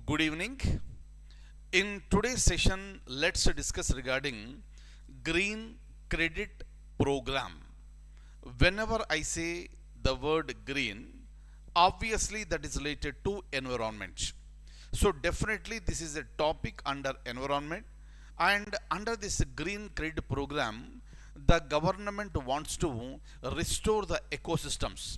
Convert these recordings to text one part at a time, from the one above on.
Good evening. In today's session, let's discuss regarding Green Credit Program. Whenever I say the word green, obviously that is related to environment. So definitely this is a topic under environment, and under this Green Credit Program, the government wants to restore the ecosystems.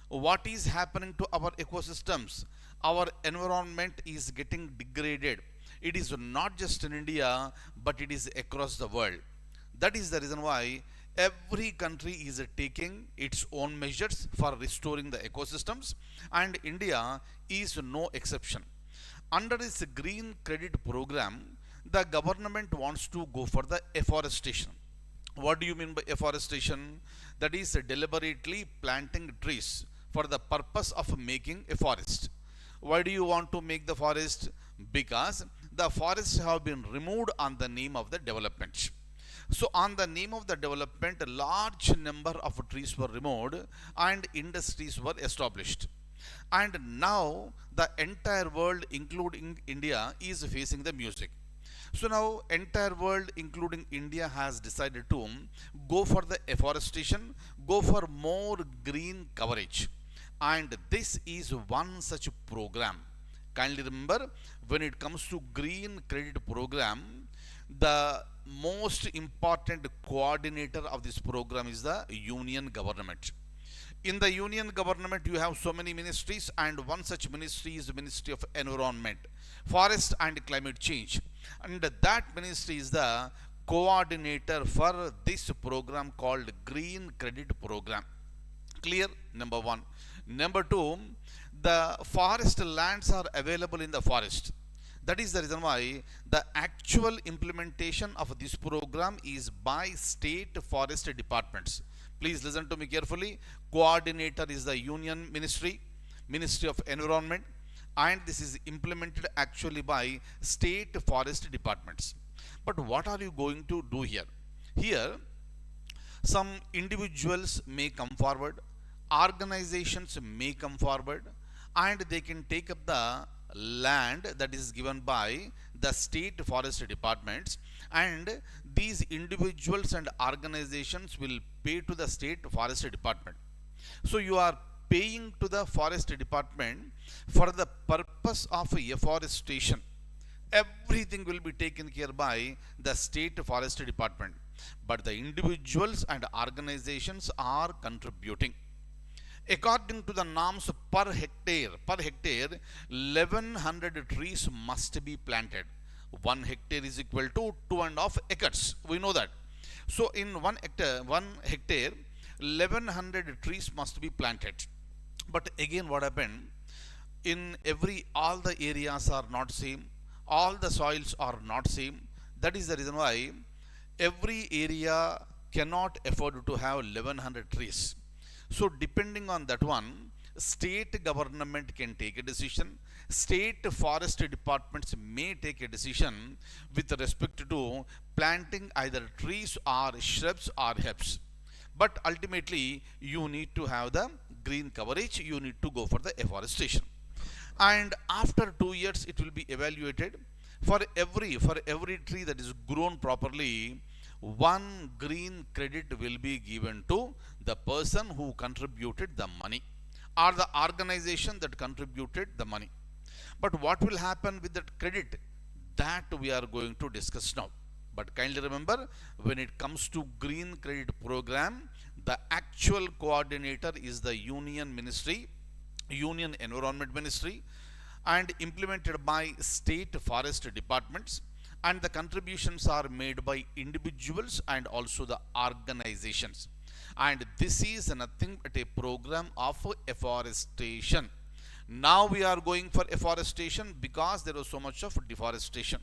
What is happening to our ecosystems? Our environment is getting degraded. It is not just in India, but it is across the world. That is the reason why every country is taking its own measures for restoring the ecosystems, and India is no exception. Under this green credit program, the government wants to go for the afforestation. What do you mean by afforestation? That is deliberately planting trees for the purpose of making a forest. Why do you want to make the forest? Because the forests have been removed on the name of the development. So, on the name of the development, a large number of trees were removed and industries were established. And now the entire world, including India, is facing the music. So now entire world including India has decided to go for the afforestation, go for more green coverage. And this is one such program. Kindly remember, when it comes to green credit program, the most important coordinator of this program is the union government. In the union government, you have so many ministries, and one such ministry is the Ministry of Environment, Forest and Climate Change. And that ministry is the coordinator for this program called Green Credit Program. Clear? Number one. Number two, the forest lands are available in the forest. That is the reason why the actual implementation of this program is by state forest departments. Please listen to me carefully. Coordinator is the Union Ministry, Ministry of Environment, and this is implemented actually by state forest departments. But what are you going to do here? Here, some individuals may come forward, organizations may come forward, and they can take up the land that is given by the state forest departments, and these individuals and organizations will pay to the state forest department. So you are paying to the forest department for the purpose of afforestation. Everything will be taken care by the state forest department, but the individuals and organizations are contributing. According to the norms per hectare 1100 trees must be planted. 1 hectare is equal to 2.5 acres. We know that. So in 1 hectare 1100 trees must be planted. But again, what happened? In all the areas are not same, all the soils are not same. That is the reason why every area cannot afford to have 1100 trees. So depending on that one, state government can take a decision, state forest departments may take a decision with respect to planting either trees or shrubs or herbs. But ultimately, you need to have the green coverage, you need to go for the afforestation. And after 2 years, it will be evaluated. For every tree that is grown properly, one green credit will be given to the person who contributed the money or the organization that contributed the money. But what will happen with that credit? That we are going to discuss now. But kindly remember, when it comes to green credit program, the actual coordinator is the Union Ministry, Union Environment Ministry, and implemented by state forest departments, and the contributions are made by individuals and also the organizations. And this is nothing but a program of afforestation. Now we are going for afforestation because there was so much of deforestation.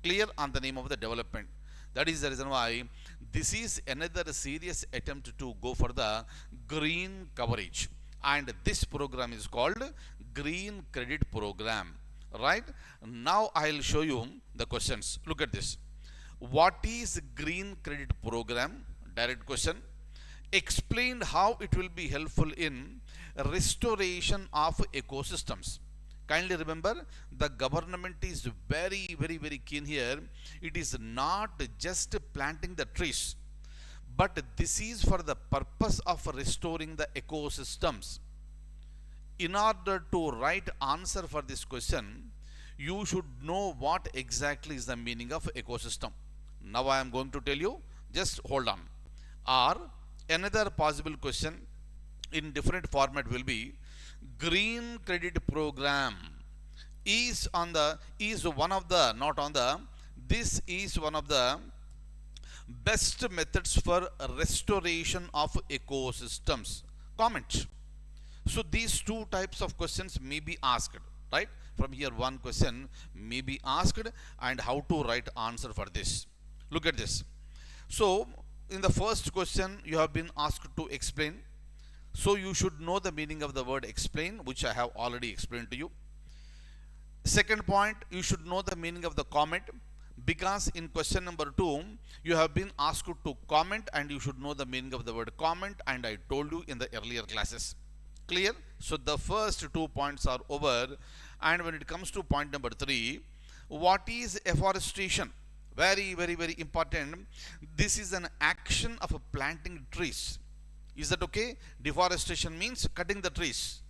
Clear? On the name of the development. That is the reason why this is another serious attempt to go for the green coverage. And this program is called Green Credit Program. Right? Now I'll show you the questions. Look at this. What is Green Credit Program? Direct question. Explain how it will be helpful in restoration of ecosystems. Kindly remember, the government is very, very, very keen here. It is not just planting the trees, but this is for the purpose of restoring the ecosystems. In order to write answer for this question, you should know what exactly is the meaning of ecosystem. Now I am going to tell you, just hold on. Or another possible question in different format will be, green credit program is on the, is one of the, not on the, this is one of the best methods for restoration of ecosystems. Comment. So these two types of questions may be asked, right? From here one question may be asked, and how to write answer for this. Look at this. So in the first question you have been asked to explain. So you should know the meaning of the word explain, which I have already explained to you. Second point, you should know the meaning of the comment, because in question number 2 you have been asked to comment, and you should know the meaning of the word comment, and I told you in the earlier classes. Clear? So the first 2 points are over. And when it comes to point number 3, what is afforestation? Very, very, very important. This is an action of planting trees. Is that okay? Deforestation means cutting the trees.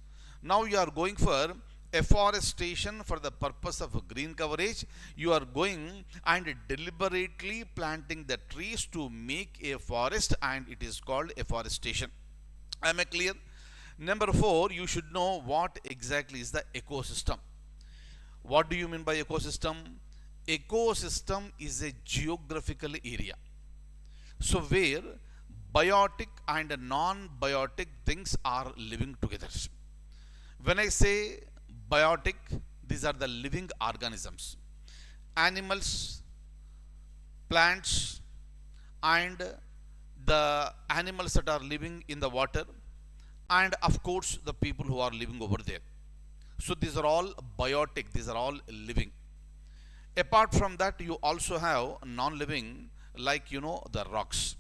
Now you are going for afforestation for the purpose of green coverage. You are going and deliberately planting the trees to make a forest, and it is called afforestation. Am I clear? Number 4, you should know what exactly is the ecosystem. What do you mean by ecosystem? Ecosystem is a geographical area, so where biotic and non-biotic things are living together. When I say biotic, these are the living organisms, animals, plants, and the animals that are living in the water, and of course the people who are living over there. So these are all biotic, these are all living. Apart from that, you also have non-living, like the rocks.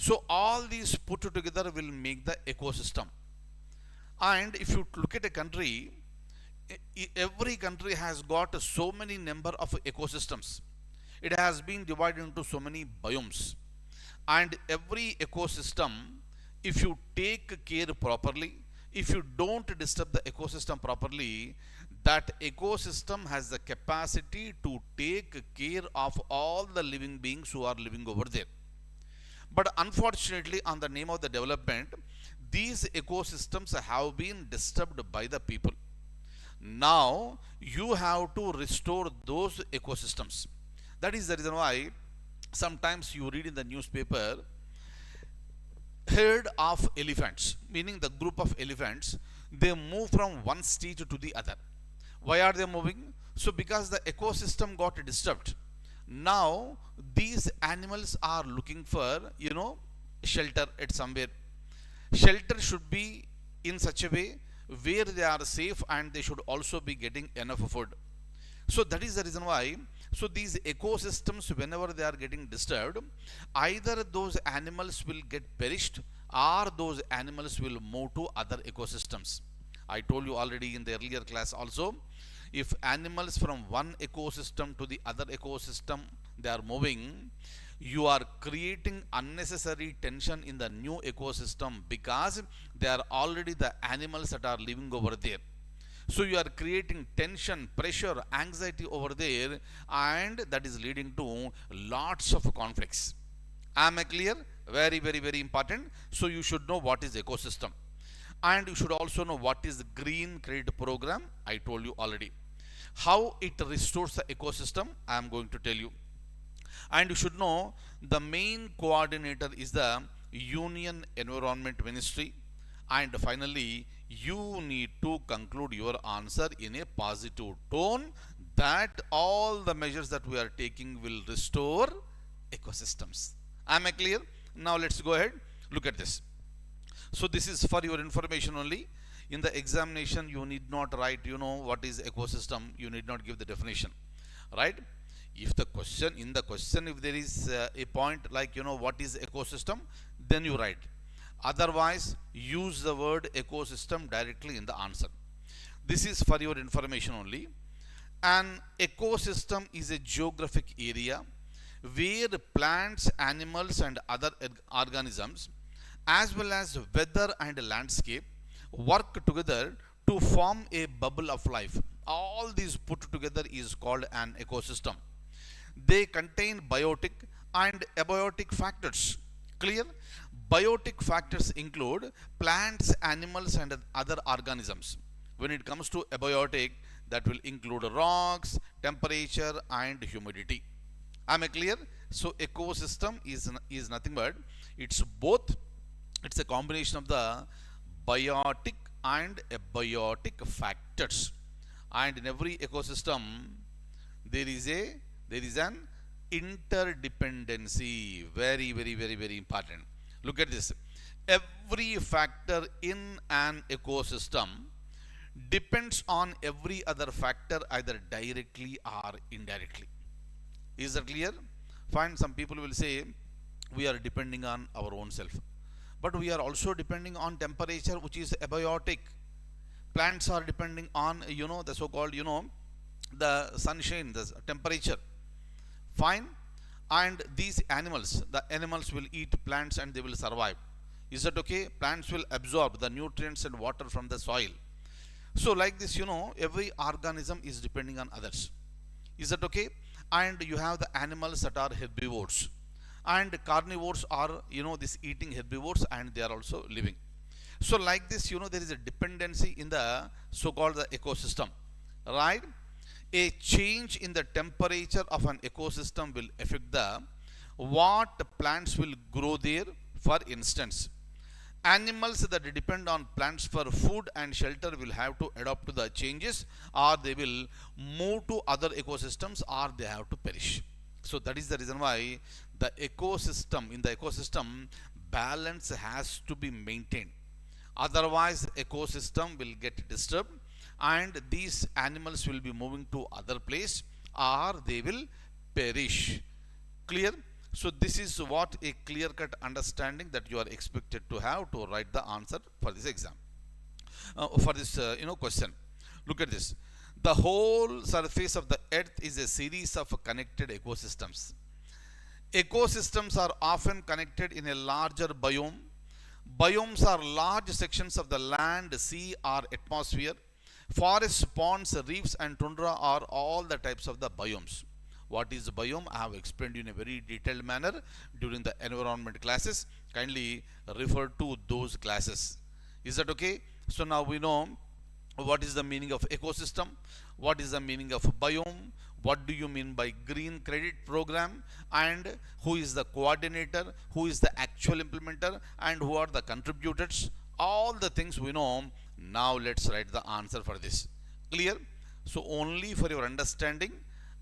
So all these put together will make the ecosystem. And if you look at a country, every country has got so many number of ecosystems. It has been divided into so many biomes, and every ecosystem, if you take care properly, if you don't disturb the ecosystem properly, that ecosystem has the capacity to take care of all the living beings who are living over there. But unfortunately, on the name of the development, these ecosystems have been disturbed by the people. Now you have to restore those ecosystems. That is the reason why sometimes you read in the newspaper, herd of elephants, meaning the group of elephants, they move from one stage to the other. Why are they moving? So because the ecosystem got disturbed. Now these animals are looking for shelter at somewhere. Shelter should be in such a way where they are safe, and they should also be getting enough food. So that is the reason why, so these ecosystems, whenever they are getting disturbed, either those animals will get perished, or those animals will move to other ecosystems. I told you already in the earlier class also, if animals from one ecosystem to the other ecosystem they are moving, you are creating unnecessary tension in the new ecosystem, because they are already the animals that are living over there. So you are creating tension, pressure, anxiety over there, and that is leading to lots of conflicts. Am I clear? Very, very, very important. So you should know what is ecosystem, and you should also know what is the green credit program. I told you already. How it restores the ecosystem, I am going to tell you. And you should know the main coordinator is the Union Environment Ministry. And finally, you need to conclude your answer in a positive tone, that all the measures that we are taking will restore ecosystems. Am I clear? Now let's go ahead. Look at this. So this is for your information only. In the examination, you need not write, what is ecosystem. You need not give the definition, right? If the question, in the question, if there is a point like, what is ecosystem, then you write. Otherwise, use the word ecosystem directly in the answer. This is for your information only. An ecosystem is a geographic area where plants, animals, and other organisms, as well as weather and landscape, work together to form a bubble of life. All these put together is called an ecosystem. They contain biotic and abiotic factors. Clear? Biotic factors include plants, animals, and other organisms. When it comes to abiotic, that will include rocks, temperature, and humidity. Am I clear? So ecosystem is nothing but it's both. It's a combination of the biotic and abiotic factors. And in every ecosystem, there is an interdependency. Very, very, very, very important. Look at this. Every factor in an ecosystem depends on every other factor, either directly or indirectly. Is that clear? Fine. Some people will say we are depending on our own self, but we are also depending on temperature, which is abiotic. Plants are depending on the so-called the sunshine, the temperature. Fine. And these animals, the animals will eat plants and they will survive. Is that okay? Plants will absorb the nutrients and water from the soil. So like this, every organism is depending on others. Is that okay? And you have the animals that are herbivores, and carnivores are this eating herbivores, and they are also living. So like this, there is a dependency in the so-called the ecosystem, right? A change in the temperature of an ecosystem will affect the what plants will grow there. For instance, animals that depend on plants for food and shelter will have to adapt to the changes, or they will move to other ecosystems, or they have to perish. So that is the reason why the ecosystem, in the ecosystem, balance has to be maintained. Otherwise, ecosystem will get disturbed, and these animals will be moving to other place, or they will perish. Clear? So this is what a clear-cut understanding that you are expected to have to write the answer for this exam, for this question. Look at this. The whole surface of the earth is a series of connected ecosystems. Ecosystems are often connected in a larger biome. Biomes are large sections of the land, sea, or atmosphere. Forests, ponds, reefs, and tundra are all the types of the biomes. What is biome? I have explained in a very detailed manner during the environment classes. Kindly refer to those classes. Is that okay? So now we know what is the meaning of ecosystem, what is the meaning of biome, what do you mean by green credit program, and who is the coordinator, who is the actual implementer, and who are the contributors. All the things we know. Now let's write the answer for this. Clear? So only for your understanding,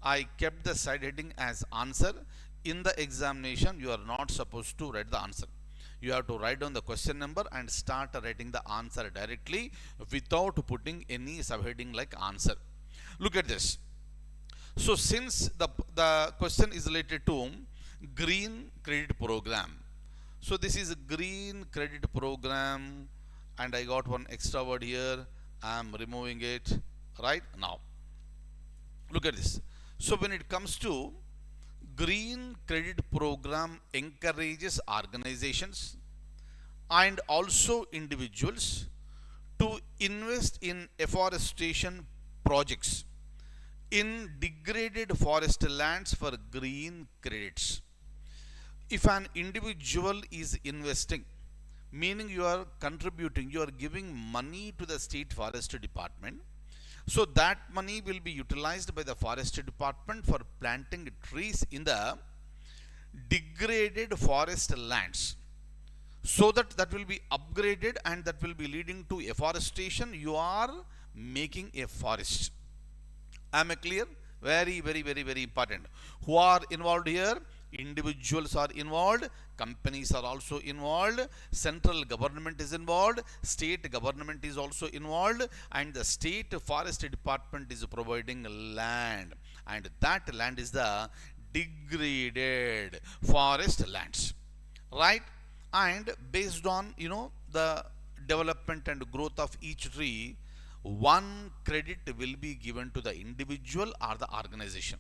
I kept the side heading as answer. In the examination, you are not supposed to write the answer. You have to write down the question number and start writing the answer directly without putting any subheading like answer. Look at this. So since the question is related to green credit program, so this is a green credit program, and I got one extra word here. I am removing it right now. Look at this. So when it comes to green credit program, encourages organizations and also individuals to invest in afforestation projects in degraded forest lands for green credits. If an individual is investing, meaning you are contributing, you are giving money to the state forestry department, so that money will be utilized by the forestry department for planting trees in the degraded forest lands, so that will be upgraded and that will be leading to afforestation. You are making a forest. Am I clear? Very, very, very, very important. Who are involved here? Individuals are involved, companies are also involved, central government is involved, state government is also involved, and the state forestry department is providing land, and that land is the degraded forest lands, right? And based on the development and growth of each tree, one credit will be given to the individual or the organization.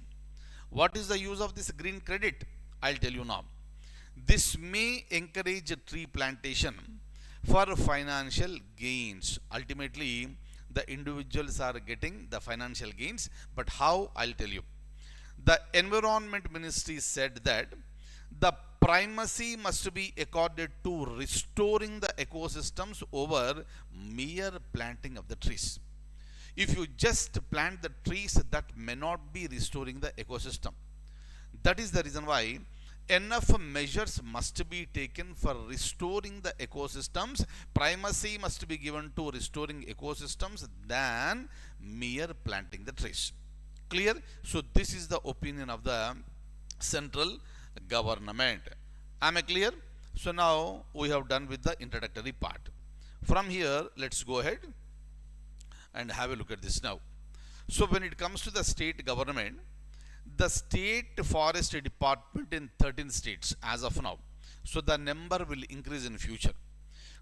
What is the use of this green credit? I'll tell you now. This may encourage tree plantation for financial gains. Ultimately, the individuals are getting the financial gains, but how? I'll tell you. The Environment Ministry said that the primacy must be accorded to restoring the ecosystems over mere planting of the trees. If you just plant the trees, that may not be restoring the ecosystem. That is the reason why enough measures must be taken for restoring the ecosystems. Primacy must be given to restoring ecosystems than mere planting the trees. Clear? So this is the opinion of the central government. Am I clear? So now we have done with the introductory part. From here, let's go ahead and have a look at this now. So when it comes to the state government, the state forest department in 13 states as of now. So the number will increase in future.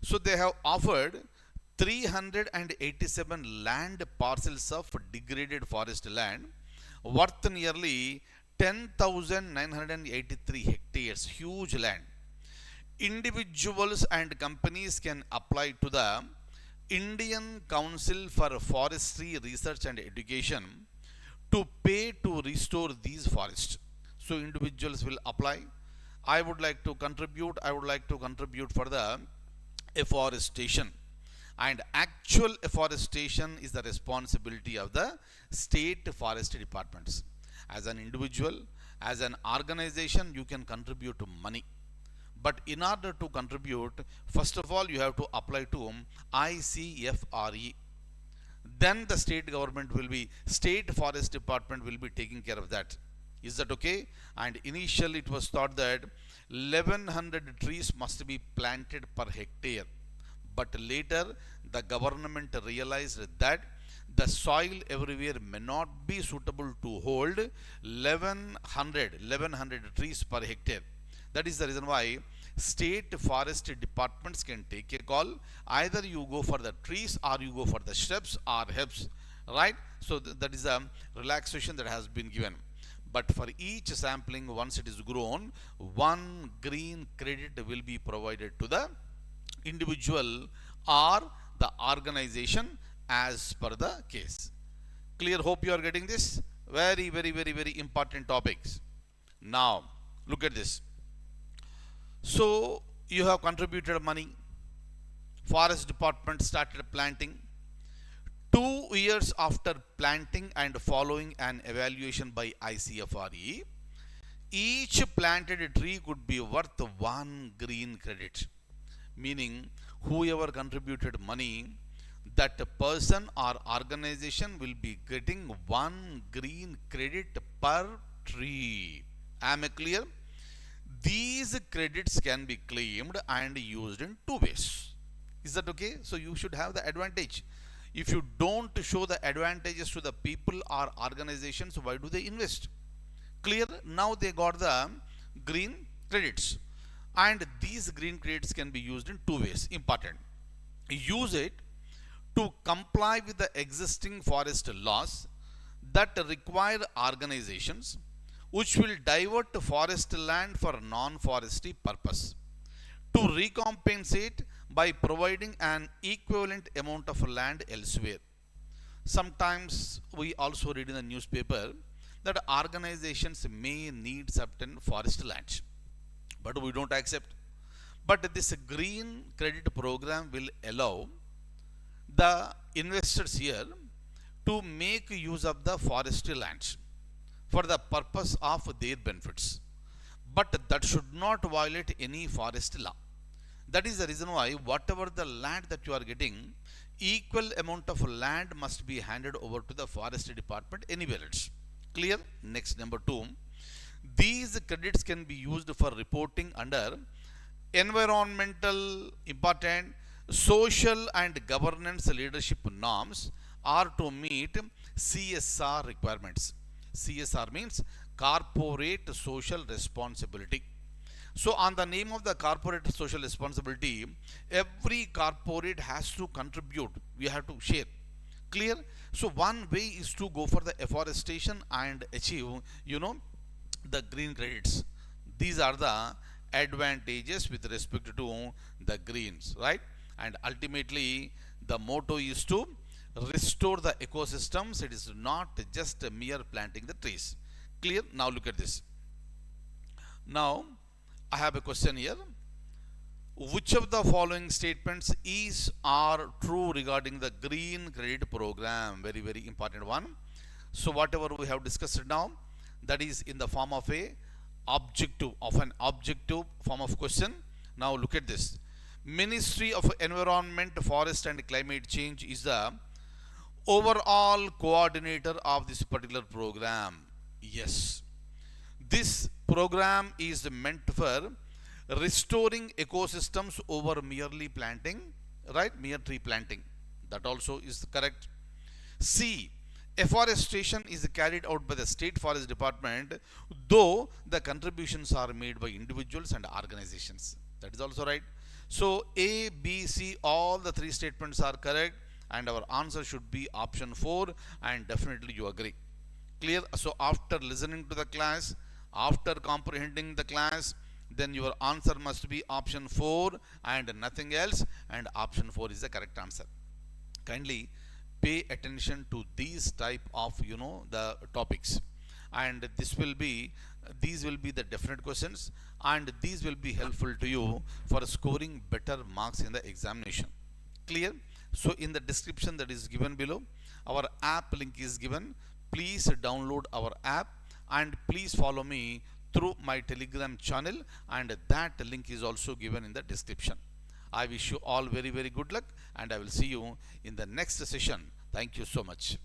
So they have offered 387 land parcels of degraded forest land worth nearly 10,983 hectares, huge land. Individuals and companies can apply to the Indian Council for Forestry Research and Education to pay to restore these forests. So individuals will apply. I would like to contribute for the afforestation, and actual afforestation is the responsibility of the state forestry departments. As an individual, as an organization, you can contribute money. But in order to contribute, first of all, you have to apply to ICFRE. Then the state forest department will be taking care of that. Is that okay? And initially it was thought that 1100 trees must be planted per hectare. But later the government realized that the soil everywhere may not be suitable to hold 1100 trees per hectare. That is the reason why state forest departments can take a call. Either you go for the trees or you go for the shrubs or herbs, right? So that is a relaxation that has been given. But for each sampling, once it is grown, one green credit will be provided to the individual or the organization as per the case. Clear? Hope you are getting this. Very, very, very, very important topics. Now, look at this. So, you have contributed money. Forest department started planting. 2 years after planting and following an evaluation by ICFRE, each planted tree could be worth 1 green credit. Meaning, whoever contributed money, that person or organization will be getting 1 green credit per tree. Am I clear? These credits can be claimed and used in 2 ways. Is that okay? So you should have the advantage. If you don't show the advantages to the people or organizations, why do they invest? Clear? Now they got the green credits. And these green credits can be used in 2 ways. Important. Use it to comply with the existing forest laws that require organizations which will divert forest land for non-forestry purpose, to recompensate by providing an equivalent amount of land elsewhere. Sometimes we also read in the newspaper that organizations may need certain forest lands, but we don't accept. But this green credit program will allow the investors here to make use of the forestry lands for the purpose of their benefits. But that should not violate any forest law. That is the reason why whatever the land that you are getting, equal amount of land must be handed over to the forestry department anywhere else. Clear? Next, number 2. These credits can be used for reporting under environmental, important, social and governance leadership norms, or to meet CSR requirements. CSR means corporate social responsibility. So on the name of the corporate social responsibility, every corporate has to contribute. We have to share. Clear? So one way is to go for the afforestation and achieve, you know, the green credits. These are the advantages with respect to the greens, right? And ultimately the motto is to restore the ecosystems. It is not just a mere planting the trees. Clear? Now look at this. Now I have a question here. Which of the following statements is or true regarding the green credit program? Very very important one. So whatever we have discussed now, that is in the form of an objective form of question. Now look at this. Ministry of Environment, Forest and Climate Change is the overall coordinator of this particular program. Yes, this program is meant for restoring ecosystems over merely planting, right? Mere tree planting. That also is correct. C. Afforestation is carried out by the State Forest Department, though the contributions are made by individuals and organizations. That is also right. So A, B, C, all the three statements are correct, and our answer should be option 4, and definitely you agree. Clear? So after listening to the class, after comprehending the class, then your answer must be option 4 and nothing else, and option 4 is the correct answer. Kindly pay attention to these type of the topics, and these will be the definite questions, and these will be helpful to you for scoring better marks in the examination. Clear? So in the description that is given below, our app link is given. Please download our app and please follow me through my Telegram channel, and that link is also given in the description. I wish you all very very good luck, and I will see you in the next session. Thank you so much.